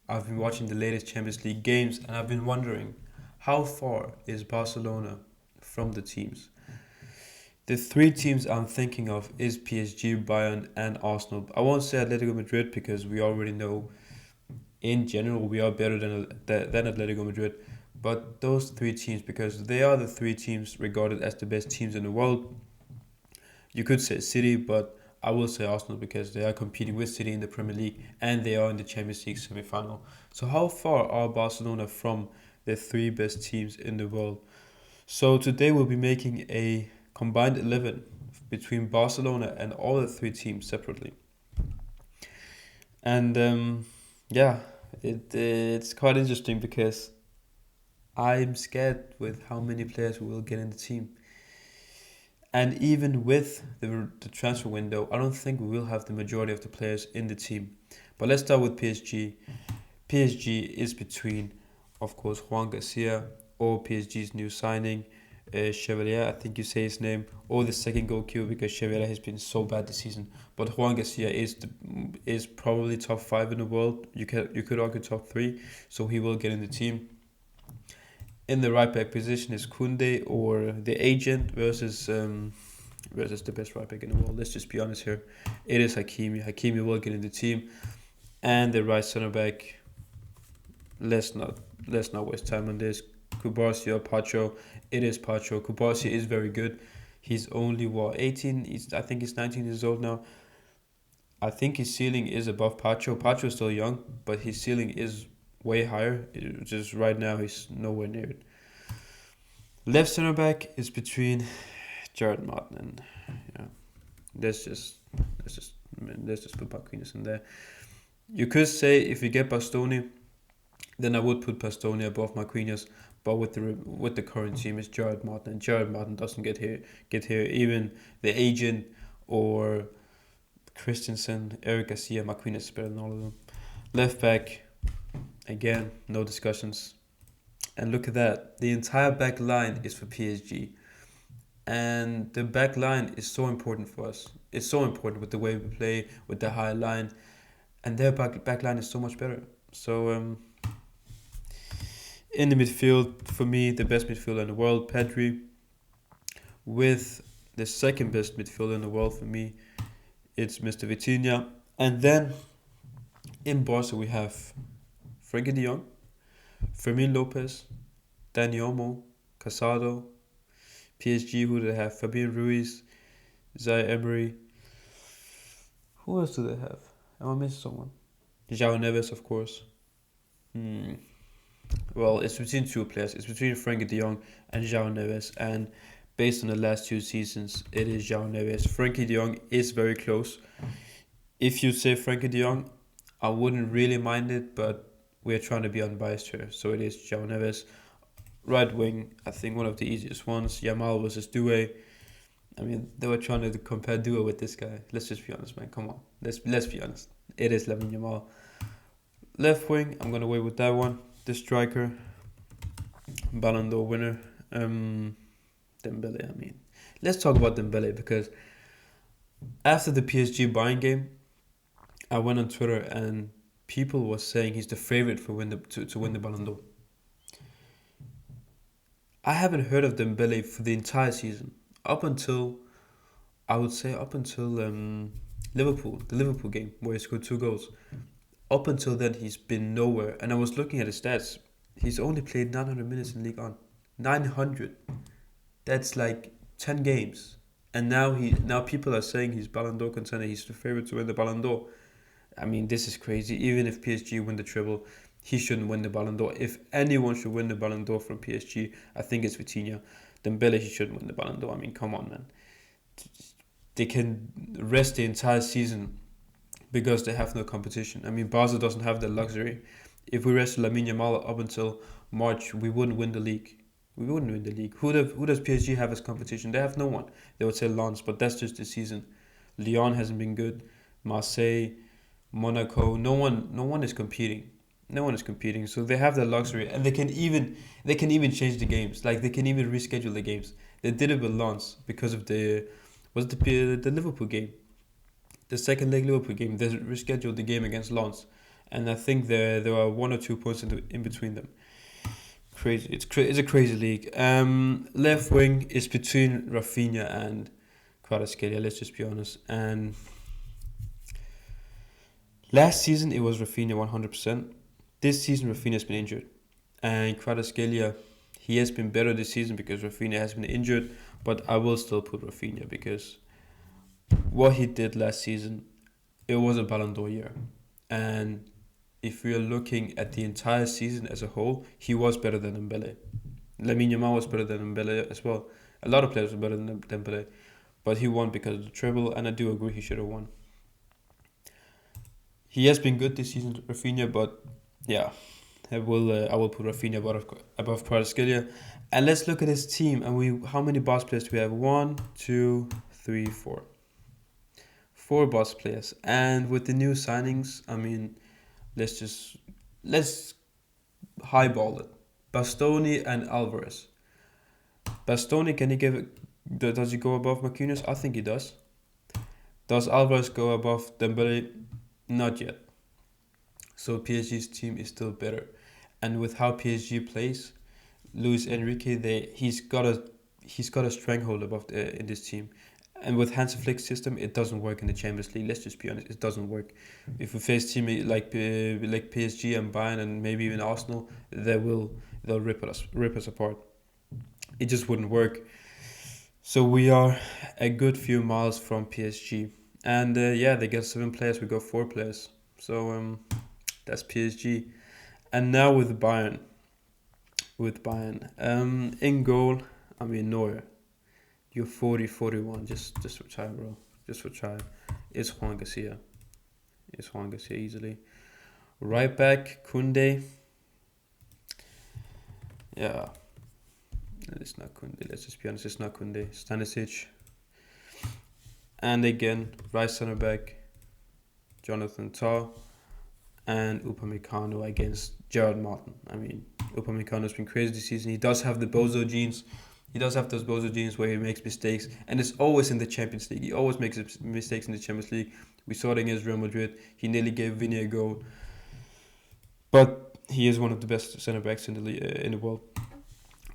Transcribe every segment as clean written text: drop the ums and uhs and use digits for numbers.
I've been watching the latest Champions League games and I've been wondering how far is Barcelona from the teams? The three teams I'm thinking of is PSG, Bayern, and Arsenal. I won't say Atletico Madrid because we already know in general we are better than Atletico Madrid. But those three teams, because they are the three teams regarded as the best teams in the world. You could say City, but I will say Arsenal because they are competing with City in the Premier League and they are in the Champions League semi-final. So how far are Barcelona from the three best teams in the world? So today we'll be making a combined 11 between Barcelona and all the three teams separately. And yeah, it's quite interesting because I'm scared with how many players we will get in the team. And even with the transfer window, I don't think we will have the majority of the players in the team. But let's start with PSG. PSG is between, of course, Juan Garcia or PSG's new signing, Chevalier, I think you say his name, or the second goalkeeper because Chevalier has been so bad this season. But Juan Garcia is probably top five in the world. You could argue top three, so he will get in the team. In the right back position is Kunde or the agent versus the best right back in the world. Let's just be honest here. It is Hakimi. Hakimi will get in the team, and the right center back. Let's not waste time on this. Kubarsi or Pacho. It is Pacho. Kubarsi is very good. He's only 18. I think he's 19 years old now. I think his ceiling is above Pacho. Pacho is still young, but his ceiling is way higher. Just right now he's nowhere near it. Left center back is between Jared Martin and yeah. Let's just put Marquinhos in there. You could say if we get Bastoni, then I would put Bastoni above Marquinhos. But with the current team is Jared Martin, and Jared Martin doesn't get here. Even the agent or Christensen, Eric Garcia, Marquinhos is better than all of them. Left back, again, no discussions. And look at that. The entire back line is for PSG. And the back line is so important for us. It's so important with the way we play, with the high line. And their back line is so much better. So, in the midfield, for me, the best midfielder in the world, Pedri. With the second best midfielder in the world for me, it's Mr. Vitinha. And then in Barca, we have Frenkie de Jong, Fermin Lopez, Dani Olmo, Casado. PSG, who do they have? Fabian Ruiz, Zaire Emery. Who else do they have? Am I missing someone? João Neves, of course. Well, it's between two players. It's between Frenkie de Jong and João Neves. And based on the last two seasons, it is João Neves. Frenkie de Jong is very close. If you say Frenkie de Jong, I wouldn't really mind it, but we're trying to be unbiased here. So it is João Neves. Right wing, I think one of the easiest ones. Yamal versus Doué. I mean, they were trying to compare Doué with this guy. Let's just be honest, man. Come on. Let's be honest. It is Lamine Yamal. Left wing, I'm gonna wait with that one. The striker, Ballon d'Or winner, Dembele. I mean, let's talk about Dembele because after the PSG Bayern game, I went on Twitter and people were saying he's the favorite to win the Ballon d'Or. I haven't heard of Dembele for the entire season up until Liverpool, the Liverpool game where he scored two goals. Up until then, he's been nowhere. And I was looking at his stats. He's only played 900 minutes in League 1. 900. That's like 10 games. And now people are saying he's Ballon d'Or contender. He's the favorite to win the Ballon d'Or. I mean, this is crazy. Even if PSG win the treble, he shouldn't win the Ballon d'Or. If anyone should win the Ballon d'Or from PSG, I think it's Vitinha. Dembele, he shouldn't win the Ballon d'Or. I mean, come on, man. They can rest the entire season because they have no competition. I mean, Barca doesn't have the luxury. If we rested Lamine Yamal up until March, we wouldn't win the league. We wouldn't win the league. Who does PSG have as competition? They have no one. They would say Lens, but that's just the season. Lyon hasn't been good. Marseille, Monaco, no one is competing. No one is competing. So they have the luxury, and they can even change the games. Like they can even reschedule the games. They did it with Lens because of the Liverpool game. The second leg Liverpool game, they rescheduled the game against Lens. and I think there are 1 or 2 points in between them. Crazy, it's a crazy league. Left wing is between Rafinha and Kvaratskhelia. Let's just be honest. And last season it was Rafinha 100%. This season Rafinha has been injured, and Kvaratskhelia, he has been better this season because Rafinha has been injured. But I will still put Rafinha because what he did last season, it was a Ballon d'Or year, and if we are looking at the entire season as a whole, he was better than Dembele. Lamine Yamal was better than Dembele as well. A lot of players were better than Dembele, but he won because of the treble, and I do agree he should have won. He has been good this season, Rafinha, but yeah, I will put Rafinha above Kvaratskhelia. And let's look at his team. And how many boss players do we have? 1, 2, 3, 4. 4 boss players. And with the new signings, I mean, let's highball it. Bastoni and Alvarez. Bastoni, does he go above Marquinhos? I think he does. Does Alvarez go above Dembele? Not yet. So PSG's team is still better. And with how PSG plays, Luis Enrique, he's got a stranglehold in this team. And with Hansi Flick's system, it doesn't work in the Champions League. Let's just be honest, it doesn't work. If we face team like PSG and Bayern and maybe even Arsenal, they'll rip us apart. It just wouldn't work. So we are a good few miles from PSG, and they get 7 players. We got 4 players. So that's PSG. And now with Bayern. In goal, I mean Neuer. You're 40, 41. Just retire, bro. Just retire. It's Juan Garcia. Easily. Right back, Koundé. Yeah. It's not Koundé. Let's just be honest. It's not Koundé. Stanisic. And again, right center back, Jonathan Tah. And Upamecano against Gerard Martin. I mean, Upamecano's been crazy this season. He does have the bozo genes. He does have those bozo genes where he makes mistakes, and it's always in the Champions League. He always makes mistakes in the Champions League. We saw it against Real Madrid. He nearly gave Vini a goal, but he is one of the best centre backs in the world.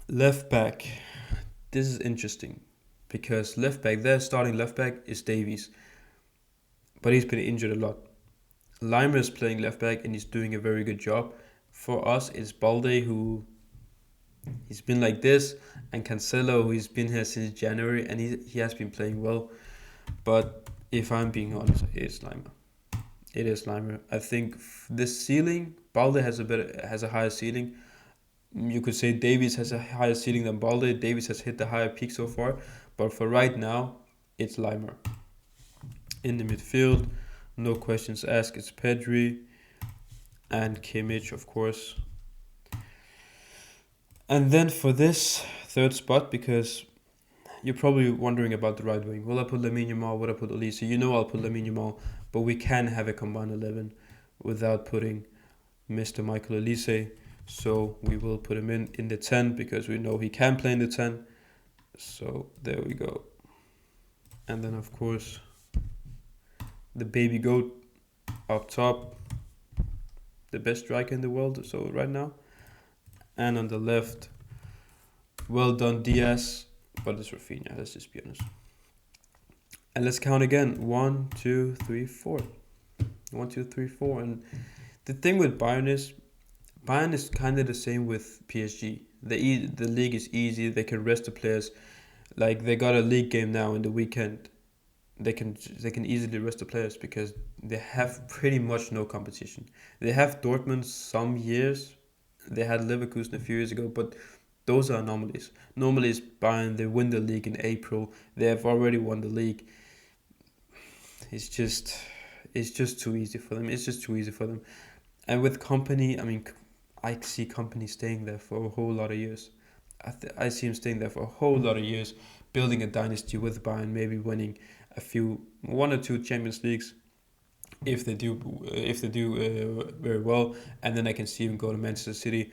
Left back, this is interesting because their starting left back is Davies, but he's been injured a lot. Lima is playing left back and he's doing a very good job. For us, it's Balde who he's been like this, and Cancelo who's been here since January and he has been playing well. But if I'm being honest, it is Lima. It is Lima. I think this ceiling, Balde has a higher ceiling. You could say Davies has a higher ceiling than Balde. Davies has hit the higher peak so far, but for right now, it's Lima. In the midfield, no questions asked, it's Pedri and Kimmich, of course. And then for this third spot, because you're probably wondering about the right wing. Will I put Lamine Yamal? Will I put Olise? You know I'll put Lamine Yamal, but we can have a combined 11 without putting Mr. Michael Olise. So we will put him in the 10 because we know he can play in the 10. So there we go. And then of course the baby goat up top, the best striker in the world so right now. And on the left, well done Diaz, but it's Rafinha, let's just be honest. And let's count again. 1, 2, 3, 4. 1, 2, 3, 4. And the thing with Bayern is kind of the same with PSG. The league is easy. They can rest the players. Like they got a league game now in the weekend. They can easily rest the players because they have pretty much no competition. They have Dortmund some years. They had Leverkusen a few years ago, but those are anomalies. Normally it's Bayern. They win the league in April. They have already won the league. It's just too easy for them. And with Kompany, I mean, I see Kompany staying there for a whole lot of years. I see him staying there for a whole lot of years, building a dynasty with Bayern, maybe winning 1 or 2 Champions Leagues if they do very well, and then I can see him go to Manchester City.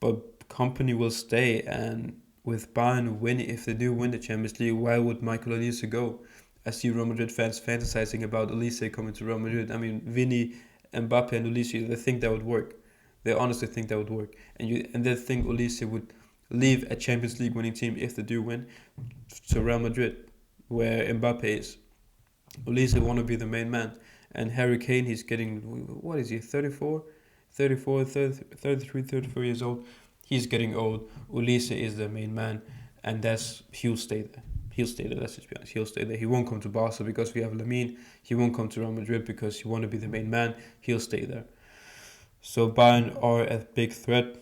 But Kompany will stay, and with Bayern if they do win the Champions League, why would Michael Olise go? I see Real Madrid fans fantasizing about Olise coming to Real Madrid. I mean, Vini Mbappe and Ulisse, they think that would work. They honestly think that would work. And they think Ulisse would leave a Champions League winning team if they do win to Real Madrid, where Mbappe is. Ulisse want to be the main man. And Harry Kane, he's getting, what is he, 34? 34, 30, 33, 34 years old. He's getting old. Ulisse is the main man, and he'll stay there. He'll stay there, let's just be honest. He'll stay there. He won't come to Barca because we have Lamine. He won't come to Real Madrid because he want to be the main man. He'll stay there. So Bayern are a big threat.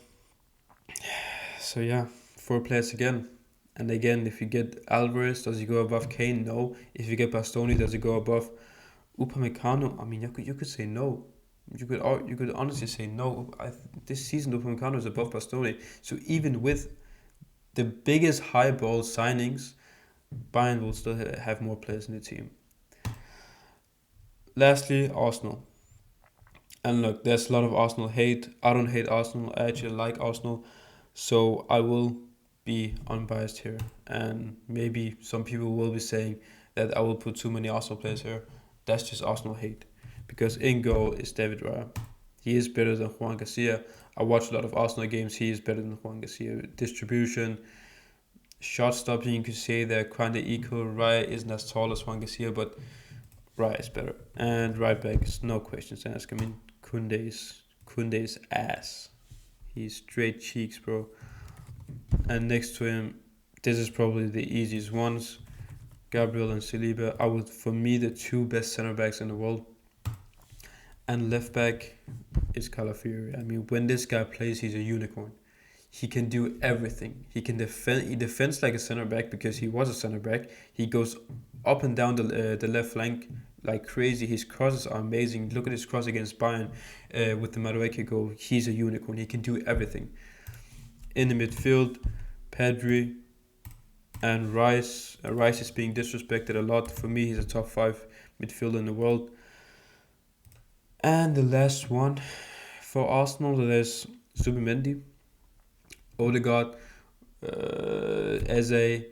So yeah, 4 players again. And again, if you get Alvarez, does he go above Kane? No. If you get Bastoni, does he go above Upamecano? I mean, you could say no. You could honestly say no. This season, Upamecano is above Bastoni. So even with the biggest highball signings, Bayern will still have more players in the team. Lastly, Arsenal. And look, there's a lot of Arsenal hate. I don't hate Arsenal. I actually like Arsenal. So I will be unbiased here. And maybe some people will be saying that I will put too many Arsenal players here. That's just Arsenal hate. Because in goal is David Raya. He is better than Juan Garcia. I watch a lot of Arsenal games. He is better than Juan Garcia. Distribution, shot stopping, you could say they're kind of equal. Raya isn't as tall as Juan Garcia, but Raya is better. And right back is no questions asked. I mean, Kunde's ass. He's straight cheeks, bro. And next to him, this is probably the easiest ones. Gabriel and Saliba. For me, the 2 best center backs in the world. And left back is Calafiori. I mean, when this guy plays, he's a unicorn. He can do everything. He can defend. He defends like a center back because he was a center back. He goes up and down the left flank like crazy. His crosses are amazing. Look at his cross against Bayern with the Madueke goal. He's a unicorn. He can do everything. In the midfield, Pedri and Rice. Rice is being disrespected a lot. For me, he's a top 5 midfielder in the world. And the last one for Arsenal, there's Zubimendi, Odegaard, Eze.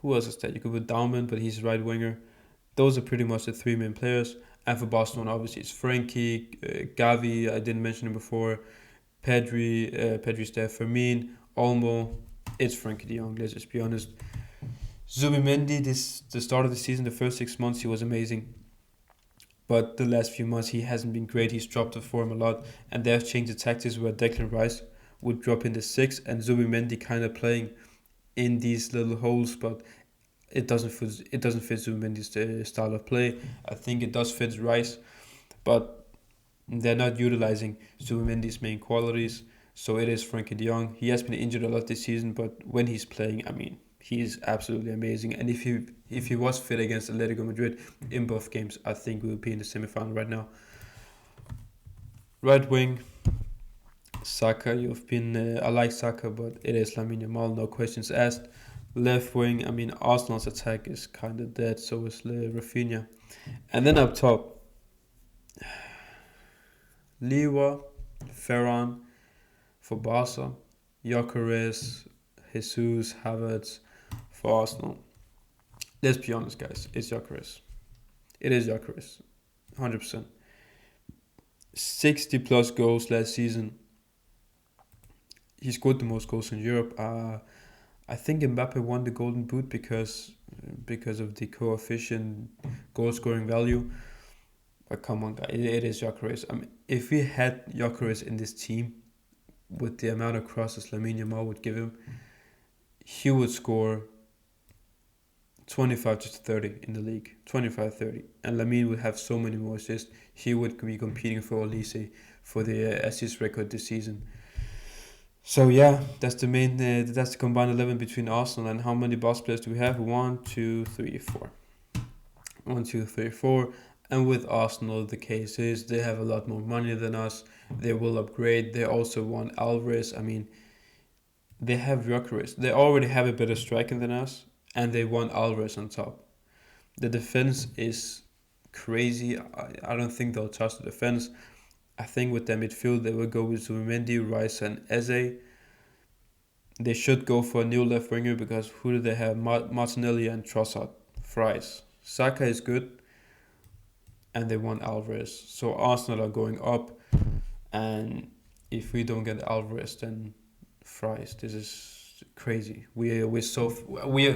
Who else is that? You could put Daumann, but he's right winger. Those are pretty much the 3 main players. And for Barcelona, obviously, it's Frankie, Gavi, I didn't mention him before, Pedri's there, Fermin, Olmo. It's Frankie de Jong, let's just be honest. Zubimendi, the start of the season, the first 6 months, he was amazing. But the last few months, he hasn't been great. He's dropped the form a lot. And they've changed the tactics where Declan Rice would drop in the 6 and Zubimendi kind of playing in these little holes, but it doesn't fit Zubimendi's style of play. I think it does fit Rice, but they're not utilizing Zubimendi's main qualities. So it is Frankie de Jong. He has been injured a lot this season, but when he's playing, I mean, he is absolutely amazing. And if he was fit against Atletico Madrid in both games, I think we would be in the semi-final right now. Right wing, Saka. I like Saka, but it is Lamine Yamal, no questions asked. Left wing, I mean, Arsenal's attack is kind of dead, so is Rafinha. And then up top, Lewa, Ferran for Barca, Gyökeres, Jesus, Havertz for Arsenal. Let's be honest, guys, it's Gyökeres. It is Gyökeres, 100%. 60 plus goals last season. He scored the most goals in Europe. I think Mbappe won the Golden Boot because of the coefficient goal scoring value. But come on, guys, it is Gyökeres. I mean, if we had Gyökeres in this team, with the amount of crosses Lamine Yamal would give him, he would score 25 to 30 in the league, 25-30. And Lamine would have so many more assists. He would be competing for Olise for the assist record this season. So yeah, that's the combined 11 between Arsenal. And how many boss players do we have? 1, 2, 3, 4. 1, 2, 3, 4. And with Arsenal, the case is they have a lot more money than us. They will upgrade. They also want Alvarez. I mean, they have Gyökeres. They already have a better striker than us, and they want Alvarez on top. The defense is crazy. I don't think they'll touch the defense. I think with their midfield, they will go with Zubimendi, Rice, and Eze. They should go for a new left winger because who do they have? Martinelli and Trossard. Fries. Saka is good. and they want Alvarez. So Arsenal are going up, and if we don't get Alvarez, then fries. This is crazy. We are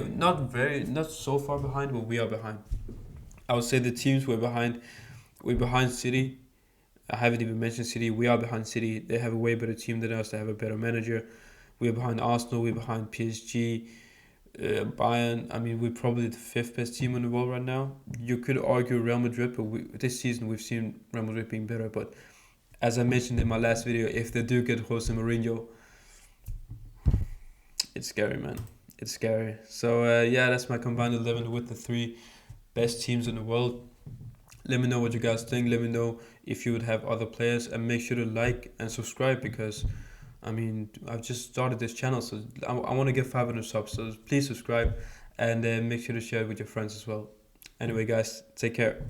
not so far behind, but we are behind. I would say the teams we're behind. We're behind City. I haven't even mentioned City. We are behind City. They have a way better team than us. They have a better manager. We're behind Arsenal. We're behind PSG. Bayern. I mean, we're probably the fifth best team in the world right now. You could argue Real Madrid, but this season we've seen Real Madrid being better. But as I mentioned in my last video, if they do get Jose Mourinho, it's scary, man. It's scary. So yeah, that's my combined 11 with the three best teams in the world. Let me know what you guys think. Let me know if you would have other players, and make sure to like and subscribe, because I mean, I've just started this channel, so I want to get 500 subs. So please subscribe, and make sure to share it with your friends as well. Anyway, guys, take care.